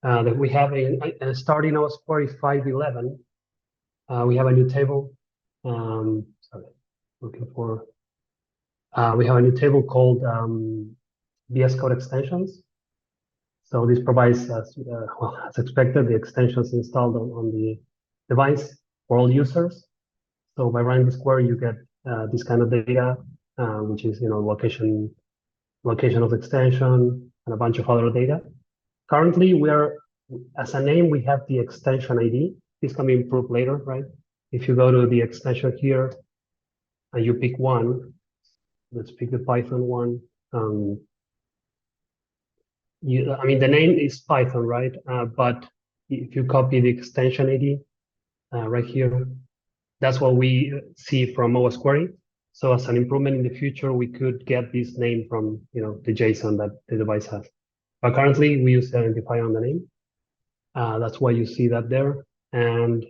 that we have starting Osquery 5.11. We have a new table. Sorry, looking for. We have a new table called VS Code extensions. So this provides, well, as expected, the extensions installed on the device for all users. So by running this query, you get this kind of data, which is location of the extension and a bunch of other data. Currently, we are, as a name, we have the extension ID. This can be improved later, right? If you go to the extension here and you pick one, let's pick the Python one. I mean, the name is Python, right? But if you copy the extension ID right here, that's what we see from Osquery. So as an improvement in the future, we could get this name from the JSON that the device has. But currently, we use the identifier on the name. That's why you see that there. And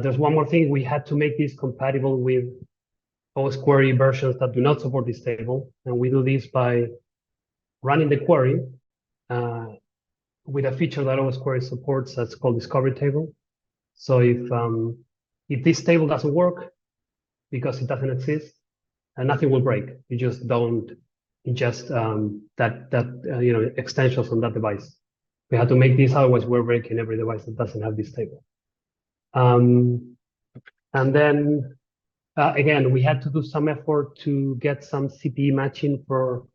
there's one more thing. We had to make this compatible with Osquery versions that do not support this table. And we do this by running the query with a feature that Osquery supports that's called discovery table. So if this table doesn't work because it doesn't exist, nothing will break. You just don't ingest extensions on that device. We had to make this, otherwise we're breaking every device that doesn't have this table. And then again, we had to do some effort to get some CPE matching for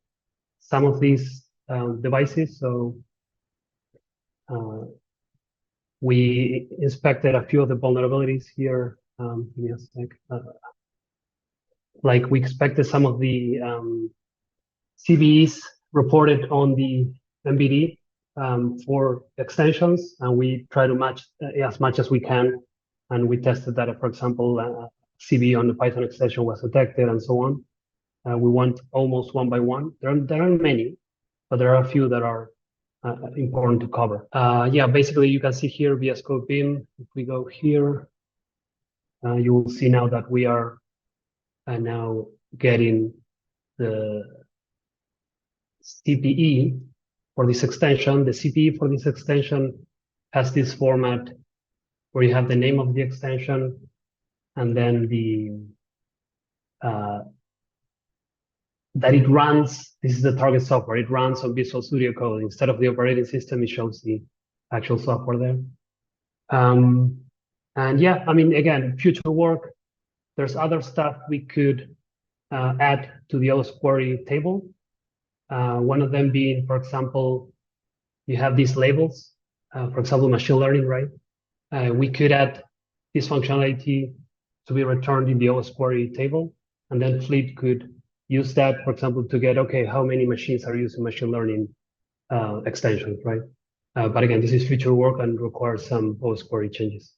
some of these devices. So we inspected a few of the vulnerabilities here. Give me a sec. Like we expected some of the CVEs reported on the MVD for extensions, and we try to match as much as we can. And we tested that, for example, CVE on the Python extension was detected and so on. We went almost one by one. There aren't many, but there are a few that are important to cover. Yeah, basically you can see here VS Code BIM. If we go here, you will see now that we are now getting the CPE for this extension. The CPE for this extension has this format where you have the name of the extension and then that it runs. This is the target software. It runs on Visual Studio Code. Instead of the operating system, it shows the actual software there. And yeah, I mean, again, future work, there's other stuff we could add to the Osquery table. One of them being, for example, you have these labels, for example, machine learning, right? We could add this functionality to be returned in the Osquery table, and then Fleet could use that, for example, to get, okay, how many machines are using machine learning extensions, right? But again, this is future work and requires some Osquery changes.